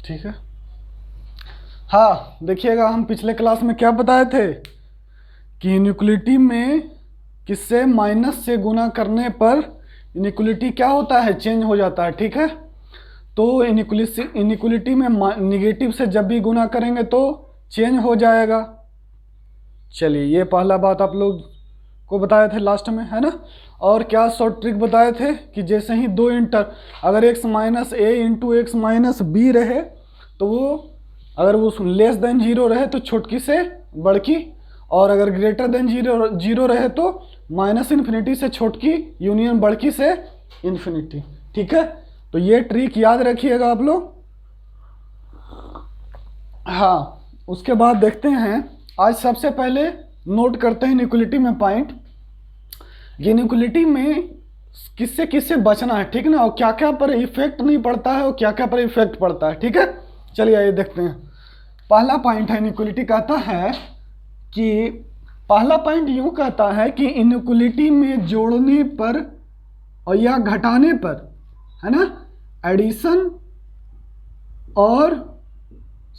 ठीक है। हाँ देखिएगा, हम पिछले क्लास में क्या बताए थे कि इनइक्वलिटी में किससे माइनस से गुना करने पर इनइक्वलिटी क्या होता है, चेंज हो जाता है। ठीक है, तो इनइक्वलिटी में निगेटिव से जब भी गुना करेंगे तो चेंज हो जाएगा। चलिए, ये पहला बात आप लोग को बताए थे लास्ट में, है ना। और क्या शॉर्ट ट्रिक बताए थे कि जैसे ही दो इंटर, अगर x माइनस ए इंटू एक्स माइनस बी रहे तो वो, अगर वो लेस देन जीरो रहे तो छोटकी से बड़की, और अगर ग्रेटर देन जीरो रहे तो माइनस इन्फिनिटी से छोटकी यूनियन बड़की से इन्फिनिटी। ठीक है, तो ये ट्रिक याद रखिएगा आप लोग। हाँ, उसके बाद देखते हैं, आज सबसे पहले नोट करते हैं इनइक्वलिटी में पॉइंट, इनइक्वलिटी में किससे किससे बचना है। ठीक ना, और क्या क्या पर इफेक्ट नहीं पड़ता है और क्या क्या पर इफेक्ट पड़ता है। ठीक है, चलिए आइए देखते हैं। पहला पॉइंट है, इनइक्वलिटी कहता है कि, पहला पॉइंट यूं कहता है कि इनइक्वलिटी में जोड़ने पर और या घटाने पर, है ना, एडिशन और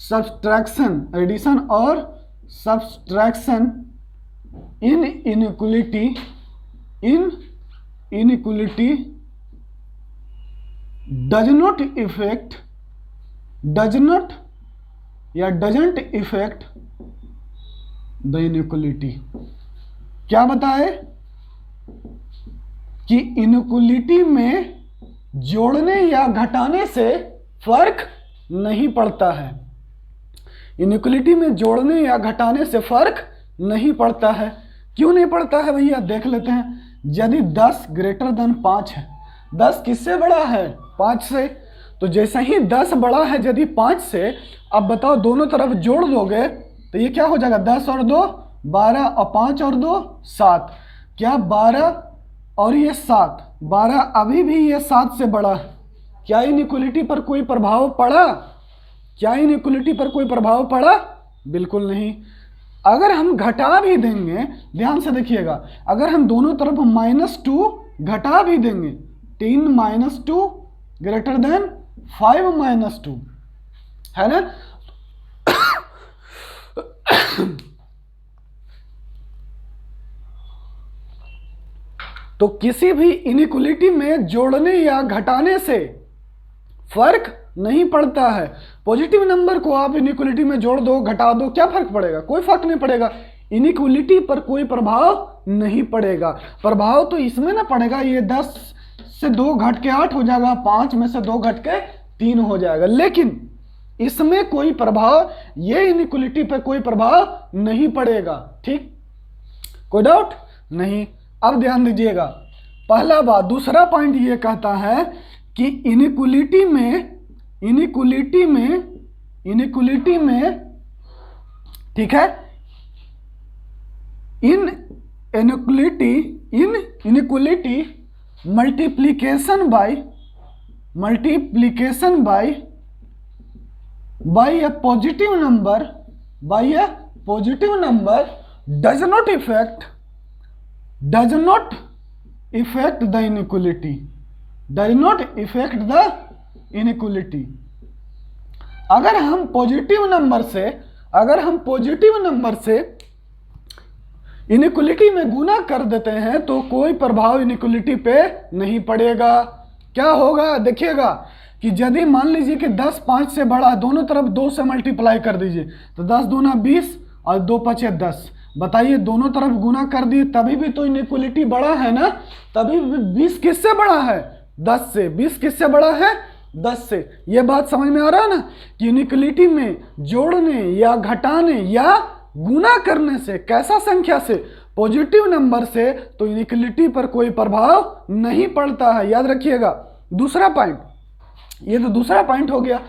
सब्सट्रैक्शन, एडिशन और subtraction in inequality doesn't effect the inequality. क्या बताए कि इनइक्वलिटी में जोड़ने या घटाने से फर्क नहीं पड़ता है। इनइक्वलिटी में जोड़ने या घटाने से फर्क नहीं पड़ता है। क्यों नहीं पड़ता है भैया, देख लेते हैं। यदि 10 ग्रेटर देन 5 है, 10 किससे बड़ा है, 5 से, तो जैसे ही 10 बड़ा है यदि 5 से, अब बताओ दोनों तरफ जोड़ दोगे तो ये क्या हो जाएगा, 10 और 2 12 और 5 और 2 7, क्या 12 और ये 7, 12 अभी भी ये 7 से बड़ा है। क्या इनइक्वलिटी पर कोई प्रभाव पड़ा, क्या इनइक्वलिटी पर कोई प्रभाव पड़ा, बिल्कुल नहीं। अगर हम घटा भी देंगे, ध्यान से देखिएगा, अगर हम दोनों तरफ -2 घटा भी देंगे, 3 - 2 ग्रेटर देन 5 - 2, है ना। तो किसी भी इनइक्वलिटी में जोड़ने या घटाने से फर्क नहीं पड़ता है। पॉजिटिव नंबर को आप इनइक्वलिटी में जोड़ दो, घटा दो, क्या फर्क पड़ेगा, कोई फर्क नहीं पड़ेगा। इनइक्वलिटी पर कोई प्रभाव नहीं पड़ेगा। प्रभाव तो इसमें ना पड़ेगा, ये 10 से 2 घट के 8 हो जाएगा, 5 में से 2 घट के 3 हो जाएगा, लेकिन इसमें कोई प्रभाव, ये इनइक्वलिटी पर कोई प्रभाव नहीं पड़ेगा। ठीक, कोई डाउट नहीं। अब ध्यान दीजिएगा, पहला बात। दूसरा पॉइंट ये कहता है कि इनइक्वलिटी में ठीक है, inequality multiplication bye A positive number does not affect the inequality। अगर हम पॉजिटिव नंबर से इनइक्वलिटी में गुना कर देते हैं तो कोई प्रभाव इनइक्वलिटी पे नहीं पड़ेगा। क्या होगा, देखिएगा कि यदि मान लीजिए कि 10 5 से बड़ा, दोनों तरफ 2 से मल्टीप्लाई कर दीजिए, तो 10 दूना 20 और 2 5 10। बताइए, दोनों तरफ गुना कर दिए तभी भी तो इनइक्वलिटी बड़ा है ना। तभी 20 किससे बड़ा है, 10 से। 20 किससे बड़ा है, 10 से। ये बात समझ में आ रहा है ना कि इनइक्वलिटी में जोड़ने या घटाने या गुना करने से, कैसा संख्या से, पॉजिटिव नंबर से, तो इनइक्वलिटी पर कोई प्रभाव नहीं पड़ता है। याद रखिएगा। दूसरा पॉइंट, ये तो दूसरा पॉइंट हो गया।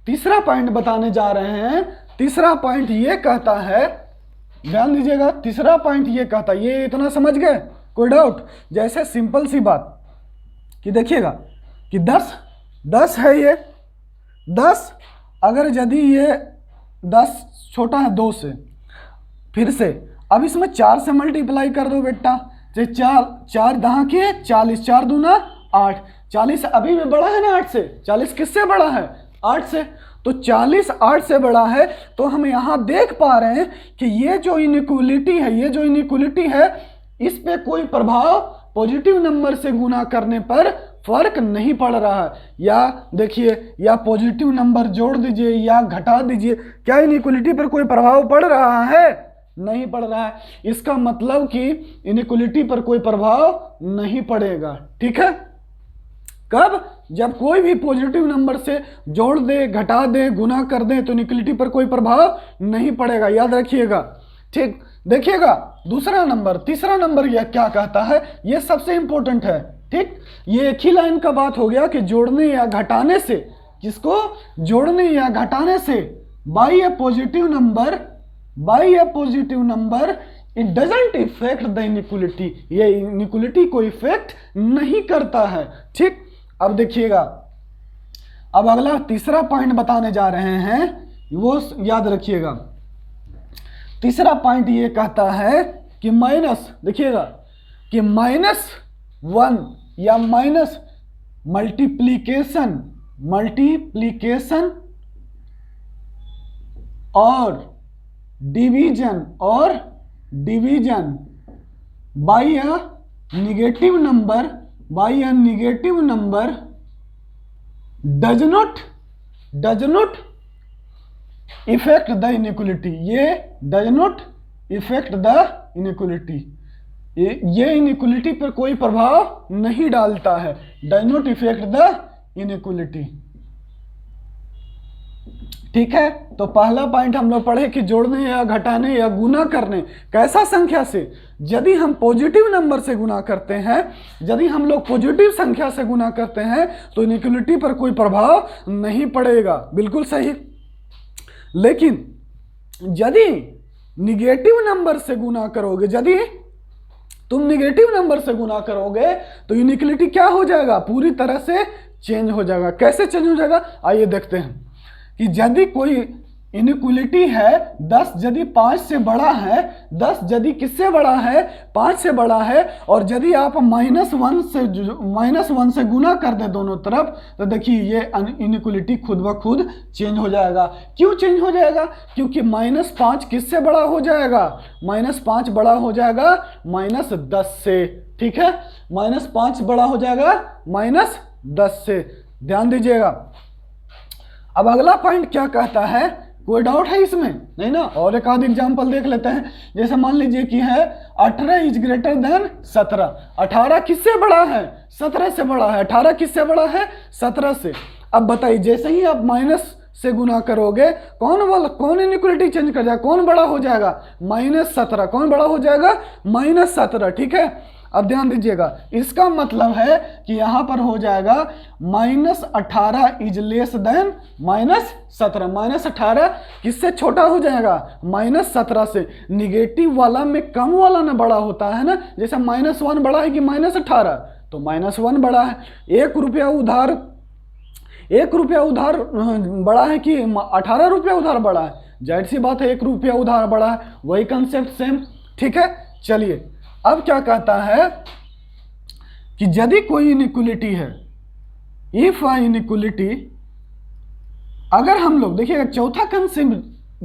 तीसरा पॉइंट बताने जा रहे हैं। तीसरा पॉइंट ये कहता है, ध्यान दीजिएगा, तीसरा पॉइंट ये कहता है, ये इतना समझ गए, कोई डाउट। जैसे सिंपल सी बात कि देखिएगा कि 10 है, ये 10, अगर यदि ये 10 छोटा है 2 से, फिर से अब इसमें 4 से मल्टीप्लाई कर दो बेटा, 4 दहा के 40, 4 दूना 8, 40 अभी भी बड़ा है ना 8 से। 40 किससे बड़ा है, 8 से। तो 40 8 से बड़ा है। तो हम यहाँ देख पा रहे हैं कि ये जो इनइक्वलिटी है, इस पे कोई प्रभाव पॉजिटिव नंबर से गुना करने पर फर्क नहीं पड़ रहा है। या देखिए, या पॉजिटिव नंबर जोड़ दीजिए या घटा दीजिए, क्या इनइक्वलिटी पर कोई प्रभाव पड़ रहा है? नहीं पड़ रहा है। इसका मतलब कि इनइक्वलिटी पर कोई प्रभाव नहीं पड़ेगा। ठीक है, कब? जब कोई भी पॉजिटिव नंबर से जोड़ दे, घटा दे, गुना कर दे तो इनइक्वलिटी पर कोई प्रभाव नहीं पड़ेगा, याद रखिएगा। ठीक, देखिएगा दूसरा नंबर, तीसरा नंबर यह क्या कहता है, यह सबसे इंपॉर्टेंट है। ठीक, ये एक ही लाइन का बात हो गया कि जोड़ने या घटाने से, किसको? जोड़ने या घटाने से by A positive number it doesn't effect the inequality, ये इनइक्वलिटी को इफेक्ट नहीं करता है। ठीक, अब देखिएगा, अब अगला तीसरा पॉइंट बताने जा रहे हैं, वो याद रखिएगा। तीसरा पॉइंट ये कहता है कि माइनस, देखिएगा कि -1 या माइनस मल्टीप्लीकेशन और division by a negative number does not effect the inequality. ये does not effect the inequality, ये इनइक्वलिटी पर कोई प्रभाव नहीं डालता है। Does not effect the inequality. ठीक है, तो पहला पॉइंट हम लोग पढ़े कि जोड़ने या घटाने या गुना करने, कैसा संख्या से? यदि हम पॉजिटिव नंबर से गुना करते हैं, यदि हम लोग पॉजिटिव संख्या से गुना करते हैं तो इनइक्वलिटी पर कोई प्रभाव नहीं पड़ेगा। बिल्कुल सही। लेकिन यदि निगेटिव नंबर से गुना करोगे, यदि तुम निगेटिव नंबर से गुना करोगे तो इनइक्वलिटी क्या हो जाएगा? पूरी तरह से चेंज हो जाएगा। कैसे चेंज हो जाएगा? आइए देखते हैं कि यदि कोई इनइक्वलिटी है 10, यदि 5 से बड़ा है, 10 यदि किससे बड़ा है? 5 से बड़ा है, और यदि आप -1 से गुना कर दे दोनों तरफ, तो देखिए ये इनइक्वलिटी खुद ब खुद चेंज हो जाएगा। क्यों चेंज हो जाएगा? क्योंकि -5 किससे बड़ा हो जाएगा? -5 बड़ा हो जाएगा -10 से। ठीक है, -5 बड़ा हो जाएगा -10 से। ध्यान दीजिएगा। अब अगला पॉइंट क्या कहता है? कोई डाउट है इसमें? नहीं ना। और एक आध एग्जाम्पल देख लेते हैं। जैसे मान लीजिए कि है 18 इज ग्रेटर देन 17। 18 किससे बड़ा है? 17 से बड़ा है। 18 किससे बड़ा है? 17 से। अब बताइए, जैसे ही आप माइनस से गुना करोगे, कौन इनइक्वलिटी चेंज कर जाएगा? कौन बड़ा हो जाएगा? -17। कौन बड़ा हो जाएगा? -17। ठीक है, अब ध्यान दीजिएगा, इसका मतलब है कि यहां पर हो जाएगा -18 इज लेस देन -17। -18 किससे छोटा हो जाएगा? -17 से। निगेटिव वाला में कम वाला ना बड़ा होता है ना, जैसे -1 बड़ा है कि -18, तो -1 बड़ा है। 1 रुपया उधार बड़ा है कि 18 रुपया उधार बड़ा है? जाहिर सी बात है 1 रुपया उधार बड़ा है। वही कंसेप्ट सेम। ठीक है, चलिए अब क्या कहता है कि यदि कोई इनइक्वलिटी है, इफ अ इनइक्वलिटी, अगर हम लोग देखिएगा चौथा कंसेप्ट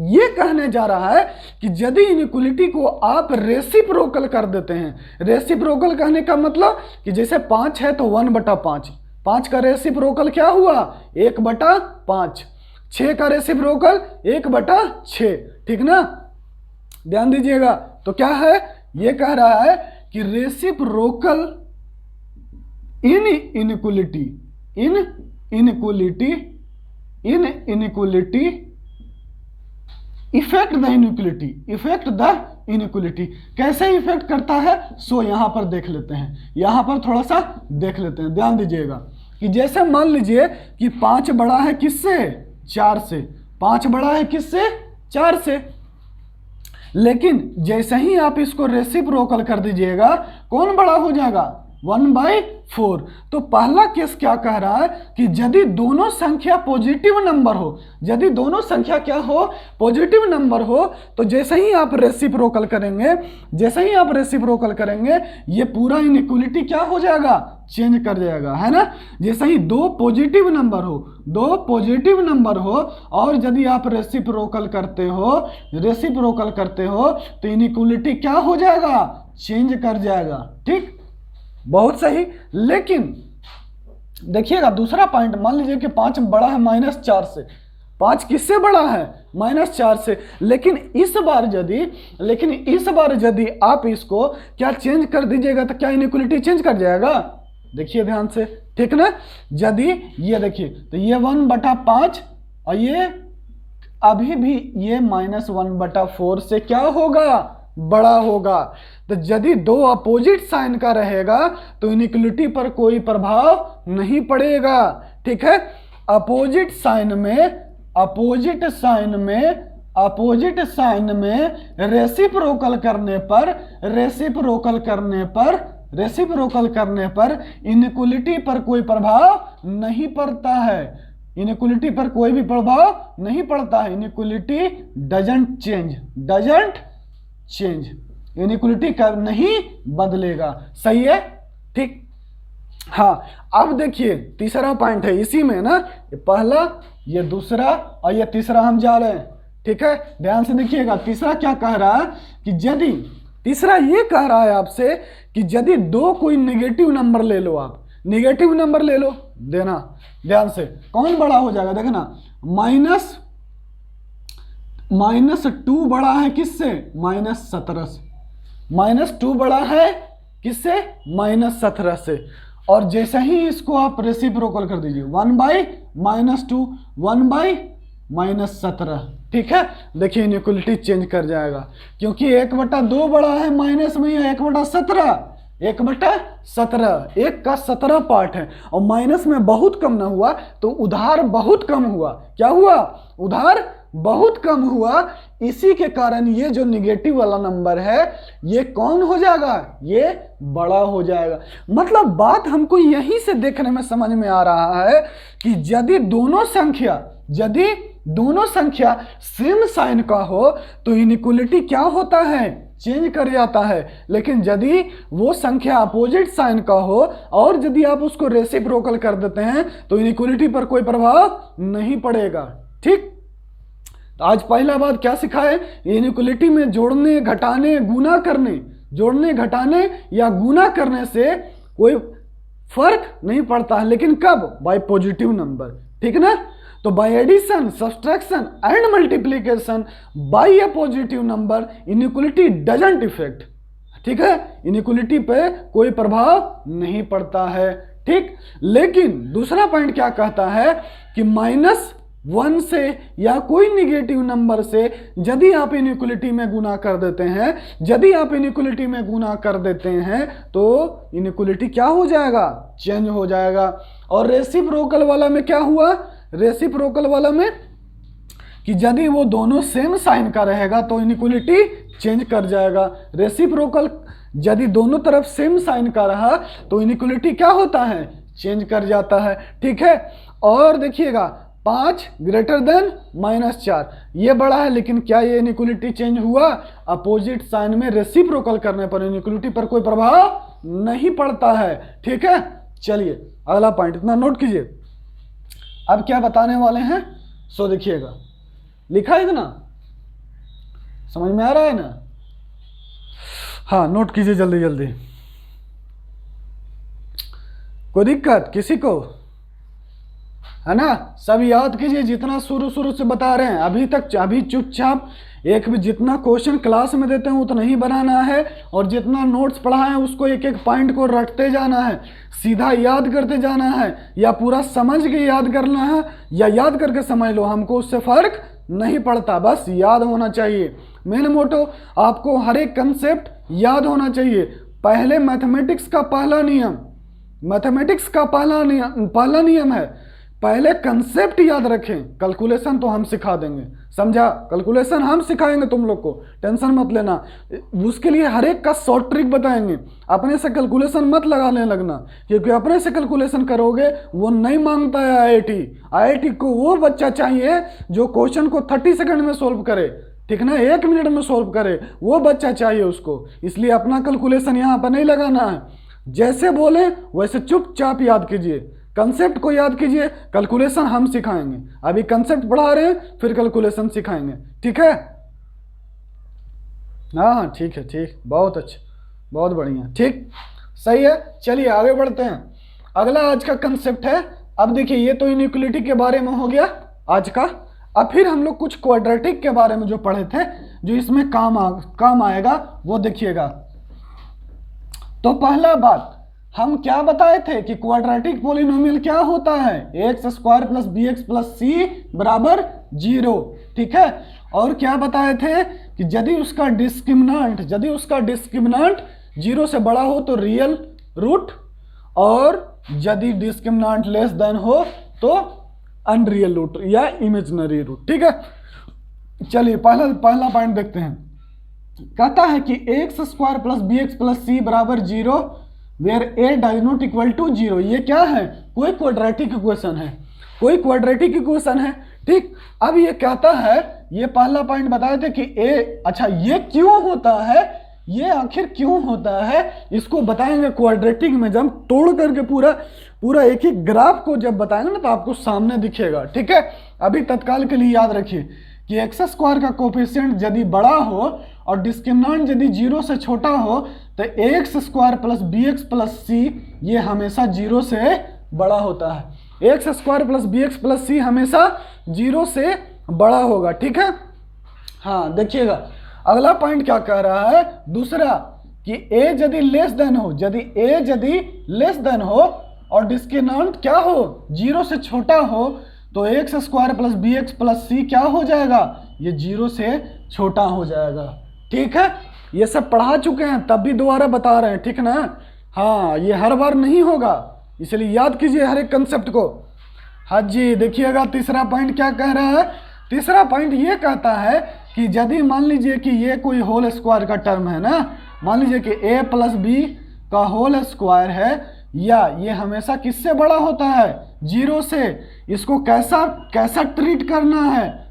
ये कहने जा रहा है कि यदि इनइक्वलिटी को आप रेसिप्रोकल कर देते हैं। रेसिप्रोकल कहने का मतलब कि जैसे 5 है तो 1/5, 5 का रेसिप्रोकल क्या हुआ? 1/5। 6 का रेसिप्रोकल 1/6। ठीक ना, ध्यान दीजिएगा। तो क्या है, ये कह रहा है कि reciprocal in inequality effect the inequality. कैसे इफेक्ट करता है? सो यहां पर देख लेते हैं, यहां पर थोड़ा सा देख लेते हैं। ध्यान दीजिएगा कि जैसे मान लीजिए कि 5 बड़ा है किससे? 4 से। 5 बड़ा है किससे? 4 से। लेकिन जैसे ही आप इसको रेसिप्रोकल कर दीजिएगा, कौन बड़ा हो जाएगा? 1/4। तो पहला केस क्या कह रहा है कि यदि दोनों संख्या पॉजिटिव नंबर हो, यदि दोनों संख्या क्या हो, पॉजिटिव नंबर हो, तो जैसे ही आप रेसिप्रोकल करेंगे, जैसे ही आप रेसिप्रोकल करेंगे, ये पूरा इनइक्वलिटी क्या हो जाएगा, चेंज कर जाएगा, है ना। जैसे ही दो पॉजिटिव नंबर हो, दो पॉजिटिव नंबर हो और यदि आप रेसिप्रोकल करते हो तो इनइक्वलिटी क्या हो जाएगा, चेंज कर जाएगा। ठीक, बहुत सही। लेकिन देखिएगा दूसरा पॉइंट, मान लीजिए कि 5 बड़ा है -4 से, 5 किससे बड़ा है, -4 से। लेकिन इस बार यदि आप इसको क्या चेंज कर दीजिएगा तो क्या इनइक्वलिटी चेंज कर जाएगा, देखिए ध्यान से, ठीक ना। यदि ये देखिए तो ये 1/5 और ये अभी भी ये -1/4 से क्या होगा, बड़ा होगा। तो यदि दो अपोजिट साइन का रहेगा तो इनइक्वलिटी पर कोई प्रभाव नहीं पड़ेगा। ठीक है, अपोजिट साइन में रेसिप्रोकल करने पर इनइक्वलिटी पर कोई प्रभाव नहीं पड़ता है, इनइक्वलिटी पर कोई भी प्रभाव नहीं पड़ता है। इनइक्वलिटी डजंट चेंज, इनइक्वलिटी का नहीं बदलेगा। सही है, ठीक। हाँ, अब देखिए तीसरा पॉइंट है इसी में ना, ये पहला, ये दूसरा और ये तीसरा हम जा रहे हैं। ठीक है, ध्यान से देखिएगा। तीसरा क्या कह रहा है कि यदि, तीसरा ये कह रहा है आपसे कि यदि दो कोई नेगेटिव नंबर ले लो, आप नेगेटिव नंबर ले लो, देना ध्यान से, कौन बड़ा हो जाएगा, देखना, -2 बड़ा है किससे, -17 से, -2 बड़ा है किससे, -17 से। और जैसे ही इसको आप रेसिप्रोकल कर दीजिए, 1/-2, 1/-17। ठीक है, देखिए इनइक्वलिटी चेंज कर जाएगा, क्योंकि 1/2 बड़ा है, माइनस में है 1/17, 1/17, 1 का 17 पार्ट है, और माइनस में बहुत कम ना हुआ तो उधार बहुत कम हुआ। क्या हुआ, उधार बहुत कम हुआ। इसी के कारण ये जो निगेटिव वाला नंबर है ये कौन हो जाएगा, ये बड़ा हो जाएगा। मतलब बात हमको यहीं से देखने में समझ में आ रहा है कि यदि दोनों संख्या सेम साइन का हो तो इनइक्वलिटी क्या होता है, चेंज कर जाता है। लेकिन यदि वो संख्या अपोजिट साइन का हो और यदि आप उसको रेसिप्रोकल कर देते हैं तो इनइक्वलिटी पर कोई प्रभाव नहीं पड़ेगा। ठीक, तो आज पहला बात क्या सिखाए, इनइक्वलिटी में जोड़ने घटाने गुना करने, जोड़ने घटाने या गुना करने से कोई फर्क नहीं पड़ता है, लेकिन कब, बाय पॉजिटिव नंबर। ठीक ना, तो by addition, subtraction and multiplication by a positive number inequality doesn't effect. ठीक है, इनइक्वलिटी पे कोई प्रभाव नहीं पड़ता है। ठीक, लेकिन दूसरा पॉइंट क्या कहता है कि -1 से या कोई निगेटिव नंबर से यदि आप इनइक्वलिटी में गुना कर देते हैं, यदि आप इनइक्वलिटी में गुना कर देते हैं तो इनइक्वलिटी क्या हो जाएगा, चेंज हो जाएगा। और रेसिप्रोकल वाला में क्या हुआ, रेसिप्रोकल वाला में कि यदि वो दोनों सेम साइन का रहेगा तो इनइक्वलिटी चेंज कर जाएगा। रेसिप्रोकल यदि दोनों तरफ सेम साइन का रहा तो इनइक्वलिटी क्या होता है, चेंज कर जाता है। ठीक है, और देखिएगा 5 ग्रेटर देन -4, ये बड़ा है, लेकिन क्या ये इनइक्वलिटी चेंज हुआ, अपोजिट साइन में रेसिप्रोकल करने पर इनइक्वलिटी पर कोई प्रभाव नहीं पड़ता है। ठीक है, चलिए अगला पॉइंट, इतना नोट कीजिए। अब क्या बताने वाले हैं सो देखिएगा, लिखा है इतना, समझ में आ रहा है ना। हाँ, नोट कीजिए जल्दी जल्दी, कोई दिक्कत किसी को है ना, सब याद कीजिए जितना शुरू से बता रहे हैं अभी तक। अभी चुपचाप एक भी जितना क्वेश्चन क्लास में देते हैं उतना ही बनाना है, और जितना नोट्स पढ़ा है उसको एक एक पॉइंट को रटते जाना है, सीधा याद करते जाना है, या पूरा समझ के याद करना है या याद करके समझ लो, हमको उससे फर्क नहीं पड़ता, बस याद होना चाहिए। मेन मोटो आपको हर एक कंसेप्ट याद होना चाहिए। पहले मैथमेटिक्स का पहला नियम है पहले कंसेप्ट याद रखें, कैलकुलेशन तो हम सिखा देंगे, समझा? कैलकुलेशन हम सिखाएंगे तुम लोग को, टेंशन मत लेना। उसके लिए हर एक का शॉर्ट ट्रिक बताएंगे। अपने से कैलकुलेशन मत लगाने लगना, क्योंकि अपने से कैलकुलेशन करोगे वो नहीं मांगता है आईआईटी। आईआईटी को वो बच्चा चाहिए जो क्वेश्चन को 30 सेकंड में सोल्व करे, ठीक ना, 1 मिनट में सोल्व करे, वो बच्चा चाहिए उसको। इसलिए अपना कैलकुलेशन यहाँ पर नहीं लगाना है, जैसे बोले वैसे चुपचाप याद कीजिए, कंसेप्ट को याद कीजिए। कैलकुलेशन हम सिखाएंगे, अभी कंसेप्ट पढ़ा रहे हैं, फिर कैलकुलेशन सिखाएंगे, ठीक है? हाँ ठीक है, ठीक, बहुत अच्छा, बहुत बढ़िया, ठीक, सही है। चलिए आगे बढ़ते हैं। अगला आज का कंसेप्ट है, अब देखिए ये तो इनइक्वालिटी के बारे में हो गया आज का। अब फिर हम लोग कुछ क्वाड्रेटिक के बारे में जो पढ़े थे, जो इसमें काम आएगा, वो देखिएगा। तो पहला बात हम क्या बताए थे कि क्वाड्रेटिक पॉलिनोमियल क्या होता है, X square plus B X plus C बराबर 0, ठीक है। और क्या बताए थे कि यदि उसका डिस्क्रिमिनेंट 0 से बड़ा हो तो रियल रूट, और यदि डिस्क्रिमिनेंट लेस देन हो तो अनरियल रूट या इमेजिनरी रूट, ठीक है। चलिए पहला पॉइंट देखते हैं। कहता है कि X square plus B X plus C बराबर 0 where A does not equal to 0। ये क्या है? कोई क्वाड्रेटिक इक्वेशन है, कोई क्वाड्रेटिक इक्वेशन है, ठीक। अब ये कहता है, ये पहला पॉइंट बताए थे कि ए, अच्छा ये क्यों होता है, ये आखिर क्यों होता है, इसको बताएंगे क्वाड्रेटिक में। जब तोड़ करके पूरा एक एक ग्राफ को जब बताएंगे ना तो आपको सामने दिखेगा, ठीक है। अभी तत्काल के लिए याद रखिए कि एक्स स्क्वायर का कोफिशिएंट यदि बड़ा हो और डिस्क्रिमिनेंट यदि 0 से छोटा हो तो X square plus B X plus C ये हमेशा 0 से बड़ा होता है। X square plus B X plus C हमेशा 0 से बड़ा होगा, ठीक है। हाँ देखिएगा अगला पॉइंट क्या कह रहा है, दूसरा, कि ए यदि लेस देन हो, यदि लेस देन हो और डिस्क्रिमिनेंट क्या हो, 0 से छोटा हो, तो X square plus B X plus C क्या हो जाएगा, ये 0 से छोटा हो जाएगा, ठीक है। ये सब पढ़ा चुके हैं तब भी दोबारा बता रहे हैं, ठीक ना। हाँ ये हर बार नहीं होगा, इसलिए याद कीजिए हर एक कंसेप्ट को। हाँ जी देखिएगा तीसरा पॉइंट क्या कह रहा है। तीसरा पॉइंट ये कहता है कि यदि मान लीजिए कि ये कोई होल स्क्वायर का टर्म है ना, मान लीजिए कि ए प्लस बी का होल स्क्वायर है, या ये हमेशा किससे बड़ा होता है, 0 से। इसको कैसा ट्रीट करना है,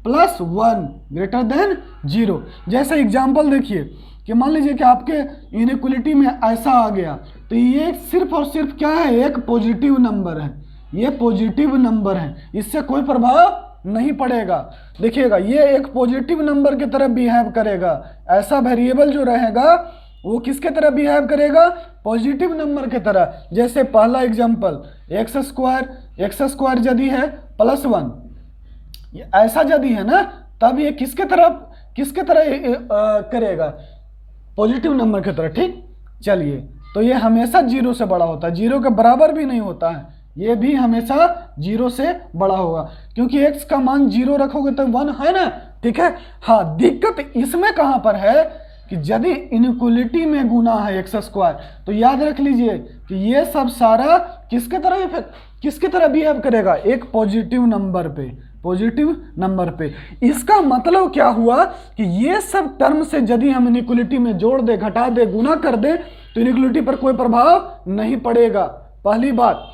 +1 ग्रेटर देन 0। जैसे एग्जाम्पल देखिए कि मान लीजिए कि आपके इनइक्वालिटी में ऐसा आ गया, तो ये सिर्फ और सिर्फ क्या है, एक पॉजिटिव नंबर है, ये पॉजिटिव नंबर है, इससे कोई प्रभाव नहीं पड़ेगा। देखिएगा ये एक पॉजिटिव नंबर की तरह बिहेव करेगा, ऐसा वेरिएबल जो रहेगा वो किसके तरह बिहेव करेगा, पॉजिटिव नंबर की तरह। जैसे पहला एग्जांपल एक्स स्क्वायर यदि है +1, ऐसा यदि है ना, तब ये किसके तरह करेगा, पॉजिटिव नंबर की तरह, ठीक। चलिए तो ये हमेशा 0 से बड़ा होता है, 0 के बराबर भी नहीं होता है, ये भी हमेशा 0 से बड़ा होगा, क्योंकि x का मान 0 रखोगे तो 1 है ना, ठीक है। हाँ दिक्कत इसमें कहाँ पर है कि यदि इनइक्वालिटी में गुना है एक्स स्क्वायर, तो याद रख लीजिए कि ये सब सारा किसके तरह बिहेव करेगा, एक पॉजिटिव नंबर पे। इसका मतलब क्या हुआ कि ये सब टर्म से यदि हम इनइक्वालिटी में जोड़ दे, घटा दे, गुना कर दे, तो इनइक्वालिटी पर कोई प्रभाव नहीं पड़ेगा, पहली बात।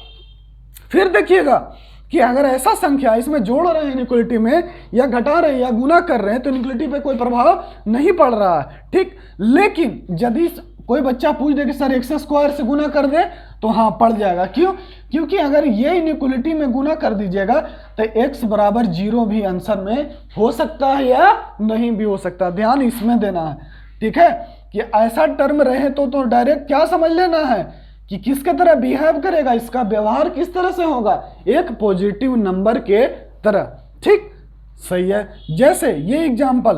फिर देखिएगा कि अगर ऐसा संख्या इसमें जोड़ रहे हैं इनइक्वालिटी में, या घटा रहे हैं या गुना कर रहे हैं, तो इनइक्वालिटी पे कोई प्रभाव नहीं पड़ रहा है, ठीक। लेकिन यदि कोई बच्चा पूछ दे कि सर एक्स स्क्वायर से गुना कर दे, तो हाँ पड़ जाएगा। क्यों? क्योंकि अगर ये इनइक्वालिटी में गुना कर दीजिएगा तो x बराबर 0 भी आंसर में हो सकता है या नहीं भी हो सकता, ध्यान इसमें देना है, ठीक है। कि ऐसा टर्म रहे तो डायरेक्ट क्या समझ लेना है कि किसके तरह बिहेव करेगा, इसका व्यवहार किस तरह से होगा, एक पॉजिटिव नंबर के तरह, ठीक, सही है। जैसे ये एग्जाम्पल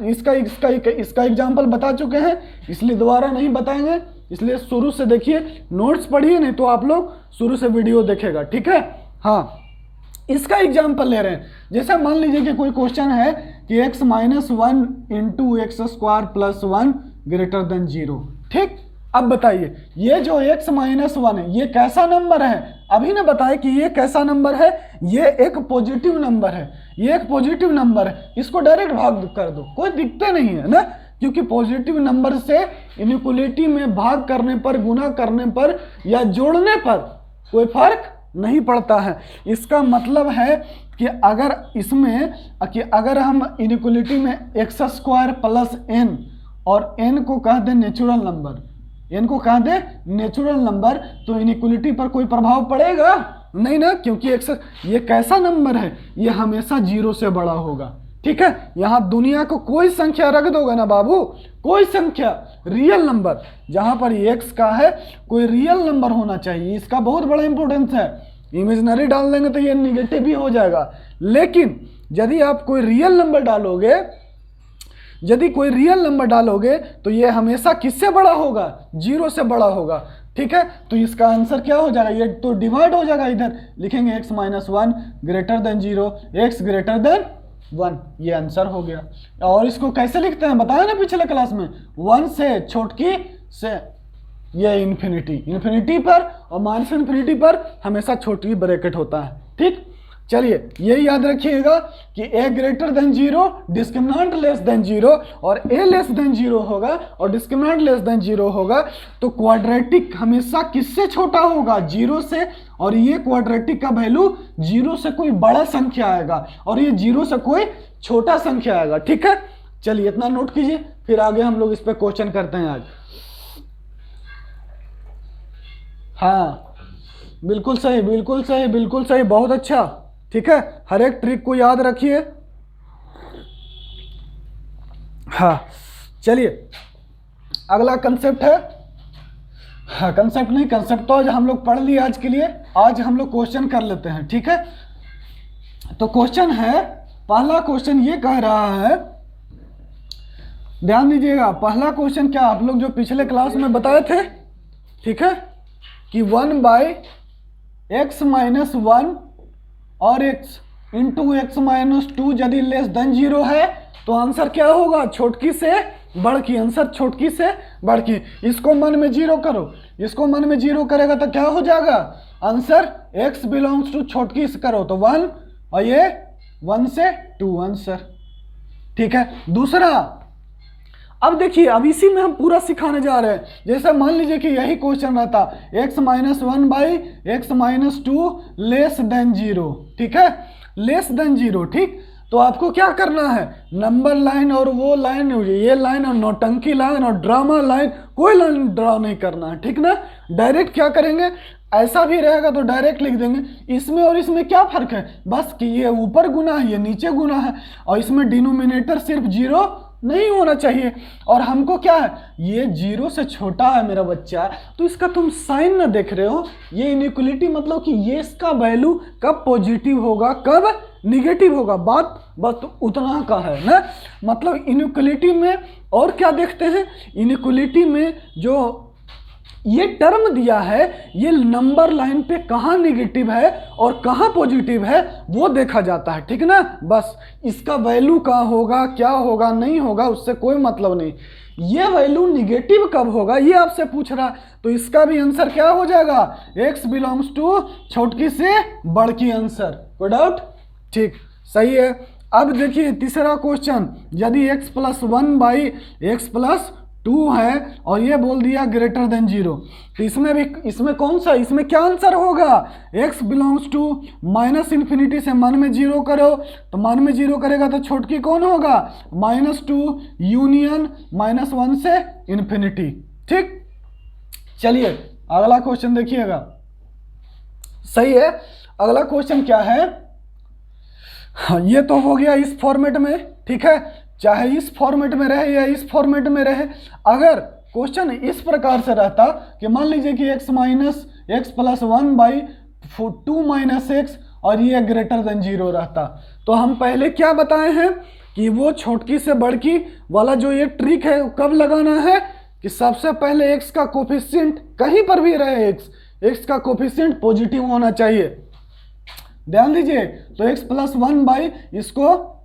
इसका एग्जाम्पल बता चुके हैं, इसलिए दोबारा नहीं बताएंगे, इसलिए शुरू से देखिए, नोट्स पढ़िए, नहीं तो आप लोग शुरू से वीडियो देखेगा, ठीक है। हाँ इसका एग्जाम्पल ले रहे हैं, जैसे मान लीजिए कि कोई क्वेश्चन है कि x - 1 × x² + 1 ग्रेटर देन 0, ठीक। अब बताइए ये जो x - 1 है ये कैसा नंबर है, अभी ने बताया कि ये कैसा नंबर है, ये एक पॉजिटिव नंबर है, ये एक पॉजिटिव नंबर है, इसको डायरेक्ट भाग कर दो, कोई दिक्कत नहीं है ना, क्योंकि पॉजिटिव नंबर से इनइक्वलिटी में भाग करने पर, गुना करने पर या जोड़ने पर कोई फर्क नहीं पड़ता है। इसका मतलब है कि अगर हम इनइक्वलिटी में एक्स स्क्वायर प्लस एन और एन को कह दें नेचुरल नंबर, एन को कह दे नेचुरल नंबर, तो इनइक्वलिटी पर कोई प्रभाव पड़ेगा नहीं ना, क्योंकि ये कैसा नंबर है, ये हमेशा जीरो से बड़ा होगा। ठीक है, यहां दुनिया को कोई संख्या रख दोगे ना बाबू, कोई संख्या रियल नंबर, जहां पर एक्स का है कोई रियल नंबर होना चाहिए, इसका बहुत बड़ा इंपॉर्टेंस है। इमेजिनरी डाल देंगे तो ये निगेटिव ही हो जाएगा, लेकिन यदि आप कोई रियल नंबर डालोगे, यदि कोई रियल नंबर डालोगे तो ये हमेशा किससे बड़ा होगा, जीरो से बड़ा होगा। ठीक है, तो इसका आंसर क्या हो जाएगा, ये तो डिवाइड हो जाएगा, इधर लिखेंगे x minus 1 greater than 0, x greater then 1, ये आंसर हो गया। और इसको कैसे लिखते हैं बताया ना पिछले क्लास में, 1 से छोटकी से ये इन्फिनिटी, इन्फिनिटी पर और माइनस इन्फिनिटी पर हमेशा छोटी ब्रैकेट होता है। ठीक, चलिए ये याद रखिएगा कि a greater than 0, discriminant less than 0 और a लेस देन 0 होगा और डिस्क्रिमिनेंट लेस देन 0 होगा, तो क्वाड्रेटिक हमेशा किससे छोटा होगा, 0 से, और ये क्वाड्रेटिक का वैल्यू 0 से कोई बड़ा संख्या आएगा और ये 0 से कोई छोटा संख्या आएगा। ठीक है, चलिए इतना नोट कीजिए, फिर आगे हम लोग इस पे क्वेश्चन करते हैं आज। हाँ बिल्कुल सही, बिल्कुल सही, बिल्कुल सही, बहुत अच्छा। ठीक है, हर एक ट्रिक को याद रखिए। हाँ चलिए अगला कंसेप्ट है, हाँ कंसेप्ट नहीं, कंसेप्ट तो आज हम लोग पढ़ लिए आज के लिए, आज हम लोग क्वेश्चन कर लेते हैं। ठीक है, तो क्वेश्चन है, पहला क्वेश्चन ये कह रहा है, ध्यान दीजिएगा, पहला क्वेश्चन क्या आप लोग जो पिछले क्लास में बताए थे, ठीक है, कि 1/x माइनस 1 और x इंटू x माइनस 2 यदि लेस देन 0 है तो आंसर क्या होगा, छोटकी से बड़की, आंसर छोटकी से बड़की। इसको मन में जीरो करो, इसको मन में जीरो करेगा तो क्या हो जाएगा, आंसर x बिलोंग्स टू छोटकी से करो तो 1 और ये 1 से 2 आंसर। ठीक है, दूसरा, अब देखिए, अब इसी में हम पूरा सिखाने जा रहे हैं। जैसे मान लीजिए कि यही क्वेश्चन रहता x minus 1/x minus 2 less than 0, ठीक है, लेस देन 0। ठीक, तो आपको क्या करना है, नंबर लाइन और वो लाइन, ये लाइन और नौटंकी लाइन और ड्रामा लाइन, कोई लाइन ड्रा नहीं करना है। ठीक ना, डायरेक्ट क्या करेंगे, ऐसा भी रहेगा तो डायरेक्ट लिख देंगे। इसमें और इसमें क्या फर्क है, बस कि ये ऊपर गुना है, ये नीचे गुना है, और इसमें डिनोमिनेटर सिर्फ 0 नहीं होना चाहिए, और हमको क्या है, ये 0 से छोटा है मेरा बच्चा, तो इसका तुम साइन ना देख रहे हो, ये इनइक्वलिटी मतलब कि ये इसका वैल्यू कब पॉजिटिव होगा कब निगेटिव होगा, बात बस उतना का है ना। मतलब इनइक्वलिटी में और क्या देखते हैं, इनइक्वलिटी में जो ये टर्म दिया है, ये नंबर लाइन पे कहाँ निगेटिव है और कहाँ पॉजिटिव है वो देखा जाता है। ठीक ना, बस इसका वैल्यू क्या होगा, क्या होगा, नहीं होगा, उससे कोई मतलब नहीं। ये वैल्यू निगेटिव कब होगा ये आपसे पूछ रहा है, तो इसका भी आंसर क्या हो जाएगा, x बिलोंग्स टू छोटकी से बड़की आंसर। कोई डाउट, ठीक, सही है। अब देखिए तीसरा क्वेश्चन, यदि x प्लस 1/x प्लस 2 है और ये बोल दिया ग्रेटर देन 0, तो इसमें भी, इसमें कौन सा, इसमें क्या आंसर होगा, x belongs to minus infinity से मन में 0 करो, तो मन में 0 करेगा तो छोटकी कौन होगा, -2 यूनियन -1 से इन्फिनिटी। ठीक, चलिए अगला क्वेश्चन देखिएगा, सही है। अगला क्वेश्चन क्या है, हाँ ये तो हो गया इस फॉर्मेट में, ठीक है, चाहे इस फॉर्मेट में रहे या इस फॉर्मेट में रहे। अगर क्वेश्चन इस प्रकार से रहता कि मान लीजिए कि x प्लस 1/2 माइनस x और ये ग्रेटर देन 0 रहता, तो हम पहले क्या बताए हैं कि वो छोटकी से बड़की वाला जो ये ट्रिक है कब लगाना है, कि सबसे पहले x का कोफिशिएंट कहीं पर भी रहे, x का कोफिशिएंट पॉजिटिव होना चाहिए। ध्यान दीजिए, तो x प्लस 1/, इसको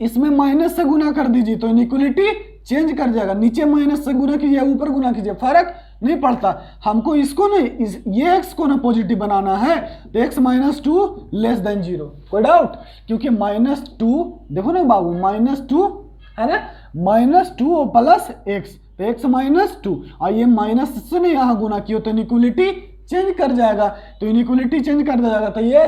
इसमें माइनस से गुना कर दीजिए तो इनइक्वलिटी चेंज कर जाएगा, नीचे माइनस से गुना कीजिए, ऊपर गुना कीजिए, फर्क नहीं पड़ता, हमको इसको नहीं ये x को ना पॉजिटिव बनाना है, तो x minus two less than 0, कोई डाउट? क्योंकि -2 देखो ना बाबू, -2 है ना, -2 प्लस x, तो x -2 और ये माइनस से नहीं यहाँ गुना किया तो इनइक्वलिटी चेंज कर जाएगा, तो इनइक्वलिटी चेंज कर जाएगा, तो ये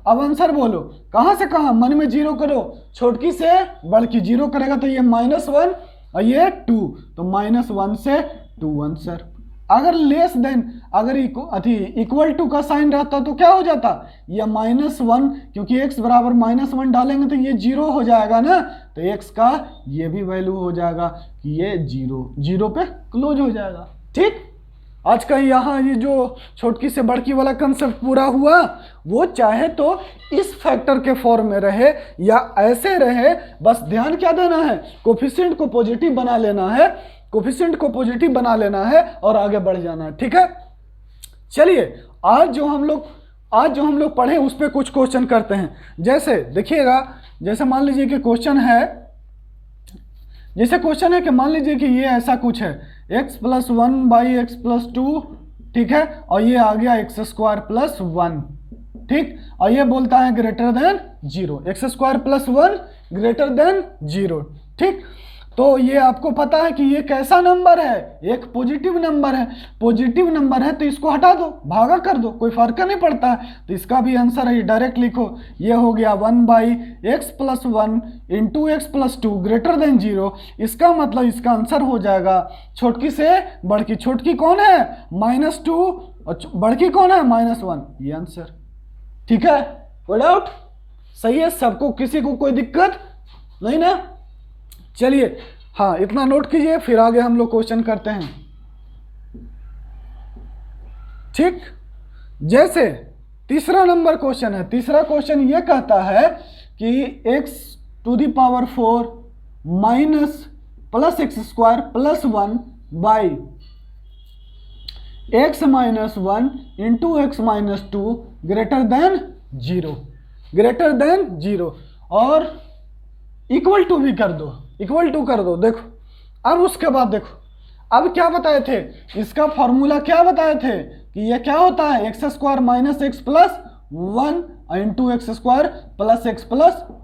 अब आंसर बोलो कहाँ से कहाँ, मन में 0 करो, छोटकी से बड़की 0 करेगा तो ये -1 और ये 2, तो -1 से 2 आंसर। अगर लेस देन, अगर इक्वल टू का साइन रहता तो क्या हो जाता, ये -1, क्योंकि x बराबर -1 डालेंगे तो ये 0 हो जाएगा ना, तो x का ये भी वैल्यू हो जाएगा कि ये 0 पे क्लोज हो जाएगा। ठीक, आज का यहाँ ये जो छोटकी से बड़की वाला कंसेप्ट पूरा हुआ, वो चाहे तो इस फैक्टर के फॉर्म में रहे या ऐसे रहे, बस ध्यान क्या देना है, कोफिशिएंट को पॉजिटिव बना लेना है, कोफिशिएंट को पॉजिटिव बना लेना है और आगे बढ़ जाना है। ठीक है, चलिए आज जो हम लोग पढ़े उस पर कुछ क्वेश्चन करते हैं। जैसे देखिएगा, जैसे मान लीजिए कि क्वेश्चन है कि मान लीजिए कि ये ऐसा कुछ है, x + 1/x + 2, ठीक है, और ये आ गया x² + 1, ठीक, और ये बोलता है greater than 0, x² + 1 greater than 0, ठीक। तो ये आपको पता है कि ये कैसा नंबर है, एक पॉजिटिव नंबर है, पॉजिटिव नंबर है तो इसको हटा दो, भागा कर दो, कोई फर्क नहीं पड़ता है, तो इसका भी आंसर है, डायरेक्ट लिखो, ये हो गया 1/x + 1 × x + 2 ग्रेटर देन 0। इसका मतलब इसका आंसर हो जाएगा छोटकी से बड़की, छोटकी कौन है -2 और बड़की कौन है -1, ये आंसर। ठीक है, कोई डाउट? सही है सबको, किसी को कोई दिक्कत नहीं ना? चलिए हाँ, इतना नोट कीजिए, फिर आगे हम लोग क्वेश्चन करते हैं। ठीक, जैसे तीसरा नंबर क्वेश्चन है, तीसरा क्वेश्चन ये कहता है कि x⁴ minus plus x² + 1 by x - 1 × x - 2 greater than 0, और इक्वल टू भी कर दो, इक्वल टू कर दो। देखो अब उसके बाद देखो, अब क्या बताए थे, इसका फॉर्मूला क्या बताए थे कि ये क्या होता है, x² - x + 1 × x² + x +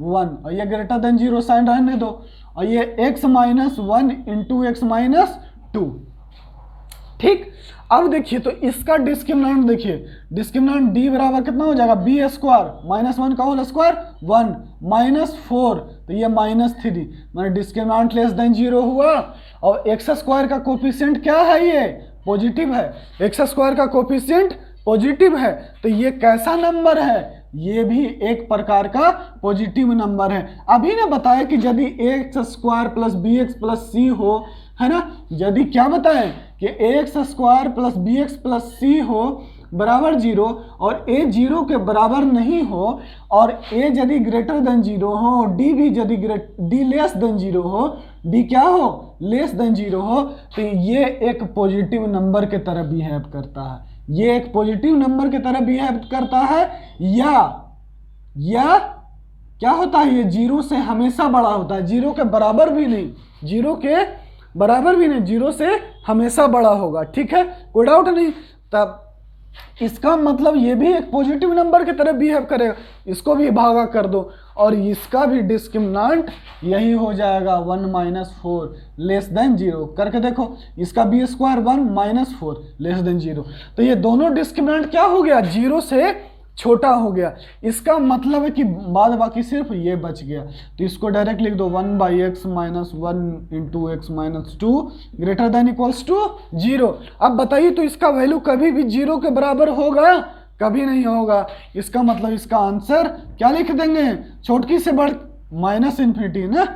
1, और ये ग्रेटर देन 0 साइन रहने दो, और ये x - 1 × x - 2। ठीक, अब देखिए तो इसका डिस्क्रिमिनेंट देखिए, डिस्क्रिमिनेंट d बराबर कितना हो जाएगा, b² -1 का होल स्क्वायर 1 -4, तो ये -3, मैंने डिस्क्रिमिनेंट लेस देन 0 हुआ, और x² का कोफिशिएंट क्या है, ये पॉजिटिव है, x² का कोफिशिएंट पॉजिटिव है, तो ये कैसा नंबर है, ये भी एक प्रकार का पॉजिटिव नंबर है। अभी ने बताया कि यदि x² + bx + c हो, है ना, यदि क्या बताएं कि x² + bx + c हो बराबर 0 और a 0 के बराबर नहीं हो, और a यदि ग्रेटर देन 0 हो, d भी यदि d लेस देन 0 हो, d क्या हो, लेस देन 0 हो, तो ये एक पॉजिटिव नंबर के तरह बिहेव करता है, ये एक पॉजिटिव नंबर की तरह बिहेव करता है, या क्या होता है, ये 0 से हमेशा बड़ा होता है, 0 के बराबर भी नहीं, 0 के बराबर भी नहीं, 0 से हमेशा बड़ा होगा। ठीक है, कोई डाउट नहीं? तब इसका मतलब ये भी एक पॉजिटिव नंबर की तरह बिहेव करेगा, इसको भी भागा कर दो, और इसका भी डिस्क्रिमिनेंट यही हो जाएगा 1 - 4 लेस देन 0 करके देखो, इसका b² 1 - 4 लेस देन 0, तो ये दोनों डिस्क्रिमिनेंट क्या हो गया, 0 से छोटा हो गया। इसका मतलब है कि बाद बाकी सिर्फ ये बच गया, तो इसको डायरेक्ट लिख दो 1/x - 1 × x - 2 greater than equals to 0। अब बताइए तो इसका वैल्यू कभी भी 0 के बराबर होगा, कभी नहीं होगा। इसका मतलब इसका आंसर क्या लिख देंगे, छोटकी से बड़ -∞ ना,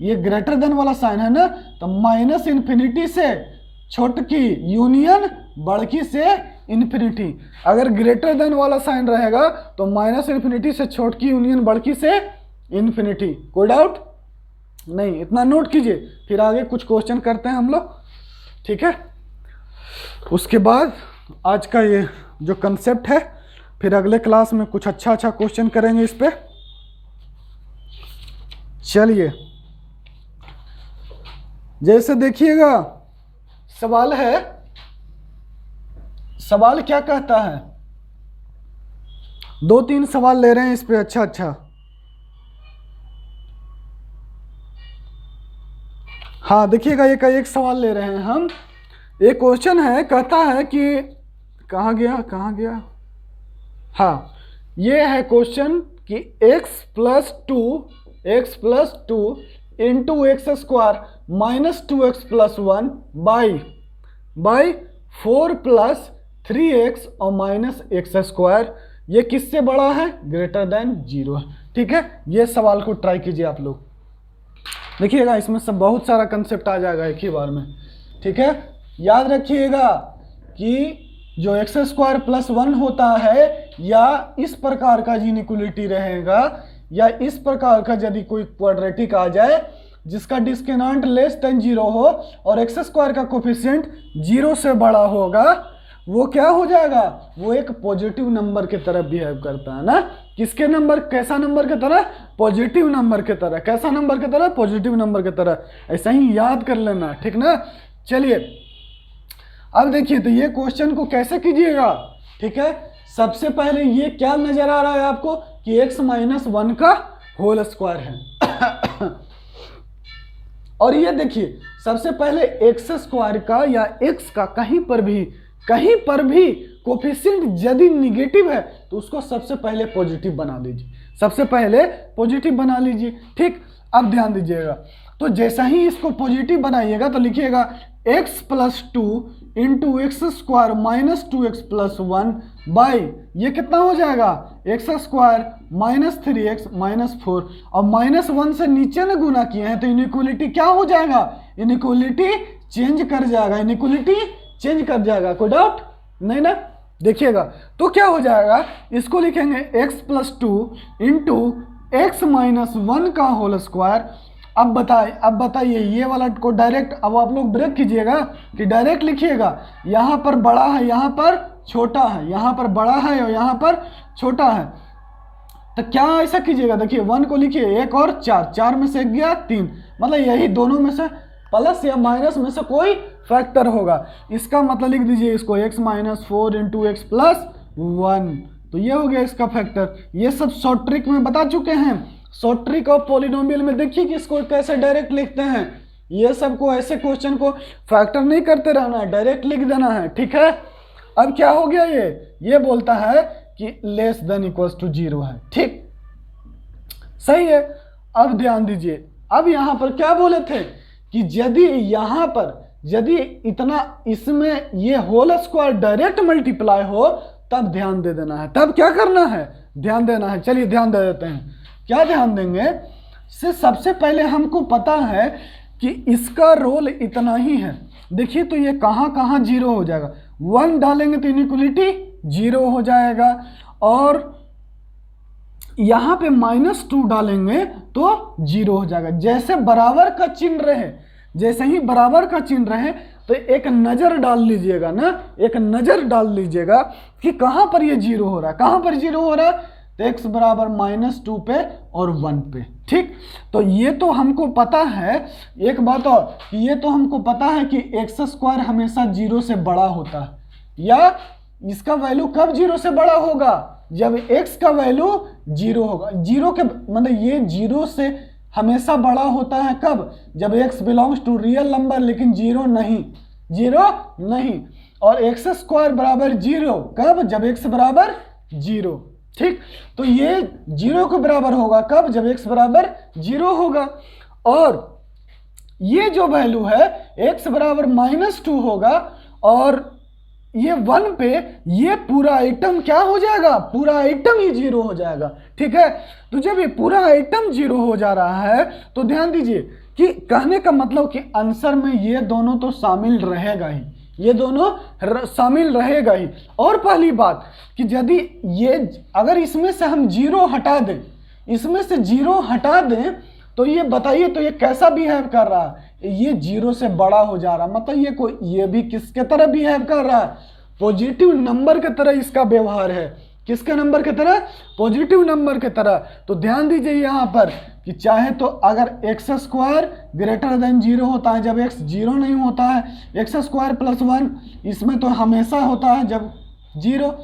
ये ग्रेटर देन वाला साइन है ना, तो -∞ से छोटकी यूनियन बड़की से इन्फिनिटी। अगर ग्रेटर देन वाला साइन रहेगा तो -∞ से छोटकी यूनियन बड़की से इन्फिनिटी। कोई डाउट नहीं? इतना नोट कीजिए, फिर आगे कुछ क्वेश्चन करते हैं हम लोग। ठीक है, उसके बाद आज का ये जो कंसेप्ट है, फिर अगले क्लास में कुछ अच्छा क्वेश्चन करेंगे इस पे। चलिए, जैसे देखिएगा सवाल है सवाल क्या कहता है, 2-3 सवाल ले रहे हैं इस पे। अच्छा, हाँ देखिएगा, एक सवाल ले रहे हैं हम। एक क्वेश्चन है, कहता है कि कहाँ गया, हाँ ये है क्वेश्चन कि x+2 into x square -2x+1 by 4+3x और -x², ये किससे बड़ा है, ग्रेटर देन 0 है। ठीक है, ये सवाल को ट्राई कीजिए आप लोग, देखिएगा इसमें सब बहुत सारा कंसेप्ट आ जाएगा एक ही बार में। ठीक है, याद रखिएगा कि जो x² + 1 होता है, या इस प्रकार का इनइक्वालिटी रहेगा, या इस प्रकार का यदि कोई क्वाड्रेटिक आ जाए जिसका डिस्क्रिमिनेंट <0 हो और x² का कोफिशिएंट 0 से बड़ा होगा, वो क्या हो जाएगा, वो एक पॉजिटिव नंबर की तरह बिहेव करता है ना। किसके नंबर, कैसा नंबर की तरह, पॉजिटिव नंबर की तरह। कैसा नंबर की तरह, पॉजिटिव नंबर की तरह। ऐसा ही याद कर लेना, ठीक ना। चलिए अब देखिए, तो ये क्वेश्चन को कैसे कीजिएगा। ठीक है, सबसे पहले ये क्या नजर आ रहा है आपको कि x-1 का होल स्क्वायर है और ये देखिए, सबसे पहले x² का या x का कहीं पर भी कोफिशिएंट यदि निगेटिव है तो उसको सबसे पहले पॉजिटिव बना लीजिए, सबसे पहले पॉजिटिव बना लीजिए। ठीक, अब ध्यान दीजिएगा, तो जैसा ही इसको पॉजिटिव बनाइएगा तो लिखिएगा x+2 into x² -2x+1 by, ये कितना हो जाएगा, x² -3x -4 और -1 से नीचे ने गुना किए हैं तो इनइक्वालिटी क्या हो जाएगा, इनइक्वालिटी चेंज कर जाएगा, कोई डाउट नहीं ना। देखिएगा तो क्या हो जाएगा, इसको लिखेंगे x+2 इंटू x-1 का होल स्क्वायर। अब बताइए ये वाला को डायरेक्ट, अब आप लोग ब्रेक कीजिएगा कि डायरेक्ट लिखिएगा, यहाँ पर बड़ा है, यहाँ पर छोटा है, यहाँ पर बड़ा है और यहाँ पर छोटा है। तो क्या ऐसा कीजिएगा, देखिए 1 को लिखिए 1 और 4 में से 1 गया 3, मतलब यही दोनों में से प्लस या माइनस में से कोई फैक्टर होगा। इसका मतलब लिख दीजिए इसको x-4 इंटू x+1, तो ये हो गया इसका फैक्टर। ये सब शॉर्ट ट्रिक में बता चुके हैं। शॉर्ट ट्रिक और पॉलिनोमियल में देखिए कि इसको कैसे डायरेक्ट लिखते हैं। ये सबको ऐसे क्वेश्चन को फैक्टर नहीं करते रहना है, डायरेक्ट लिख देना है। ठीक है, अब क्या हो गया, ये बोलता है कि <<0 है। ठीक, सही है। अब ध्यान दीजिए, अब यहां पर क्या बोले थे कि यदि इतना इसमें ये होल स्क्वायर डायरेक्ट मल्टीप्लाई हो तब ध्यान दे देना है, तब क्या करना है, ध्यान देना है। चलिए ध्यान दे देते हैं, क्या ध्यान देंगे, सबसे पहले हमको पता है कि इसका रोल इतना ही है। देखिए तो ये कहाँ 0 हो जाएगा, 1 डालेंगे तो इनइक्वालिटी 0 हो जाएगा, और यहाँ पे -2 डालेंगे तो 0 हो जाएगा। जैसे बराबर का चिन्ह रहे, जैसे ही बराबर का चिन्ह रहे तो एक नज़र डाल लीजिएगा ना, एक नज़र डाल लीजिएगा कि कहाँ पर ये 0 हो रहा है, कहाँ पर 0 हो रहा है, तो x बराबर -2 पे और 1 पे। ठीक, तो ये तो हमको पता है। एक बात और कि ये तो हमको पता है कि x² हमेशा 0 से बड़ा होता है, या इसका वैल्यू कब 0 से बड़ा होगा, जब x का वैल्यू 0 होगा। 0 के मतलब ये 0 से हमेशा बड़ा होता है कब, जब x belongs to real number लेकिन 0 नहीं, और x² बराबर 0 कब, जब x बराबर 0। ठीक, तो ये 0 के बराबर होगा कब, जब x बराबर 0 होगा, और ये जो वैल्यू है x बराबर -2 होगा, और ये 1 पे ये पूरा आइटम क्या हो जाएगा, पूरा आइटम ही 0 हो जाएगा। ठीक है, तो जब ये पूरा आइटम 0 हो जा रहा है तो ध्यान दीजिए कि कहने का मतलब कि आंसर में ये दोनों तो शामिल रहेगा ही, ये दोनों शामिल रहेगा ही। और पहली बात कि यदि ये अगर इसमें से हम 0 हटा दें, इसमें से 0 हटा दें तो ये बताइए तो ये कैसा बिहेव कर रहा है, ये 0 से बड़ा हो जा रहा, मतलब ये भी किसके तरह बिहेव कर रहा है, पॉजिटिव नंबर की तरह इसका व्यवहार है। किसके नंबर की तरह, पॉजिटिव नंबर की तरह। तो ध्यान दीजिए यहाँ पर कि चाहे तो अगर x² ग्रेटर देन 0 होता है, जब x 0 नहीं होता है, x² + 1 इसमें तो हमेशा होता है, जब जीरो,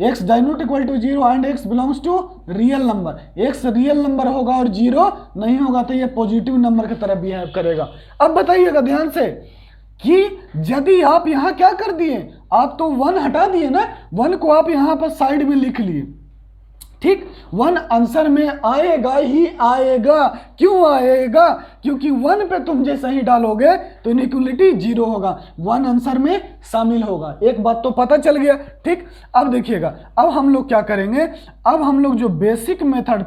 x डाई not equal to zero and x belongs to real number, x real number होगा और जीरो नहीं होगा तो ये पॉजिटिव नंबर की तरह बिहेव करेगा। अब बताइएगा ध्यान से कि यदि आप यहाँ क्या कर दिए, आप तो 1 हटा दिए ना, 1 को आप यहाँ पर साइड में लिख लिए, ठीक, 1 आंसर में आएगा ही आएगा। क्यों आएगा? क्योंकि 1 पे तुम जैसे ही डालोगे तो इनइक्वलिटी 0 होगा, 1 आंसर में शामिल होगा। एक बात तो पता चल गया, ठीक। अब देखिएगा, अब हम लोग क्या करेंगे, अब हम लोग जो बेसिक मेथड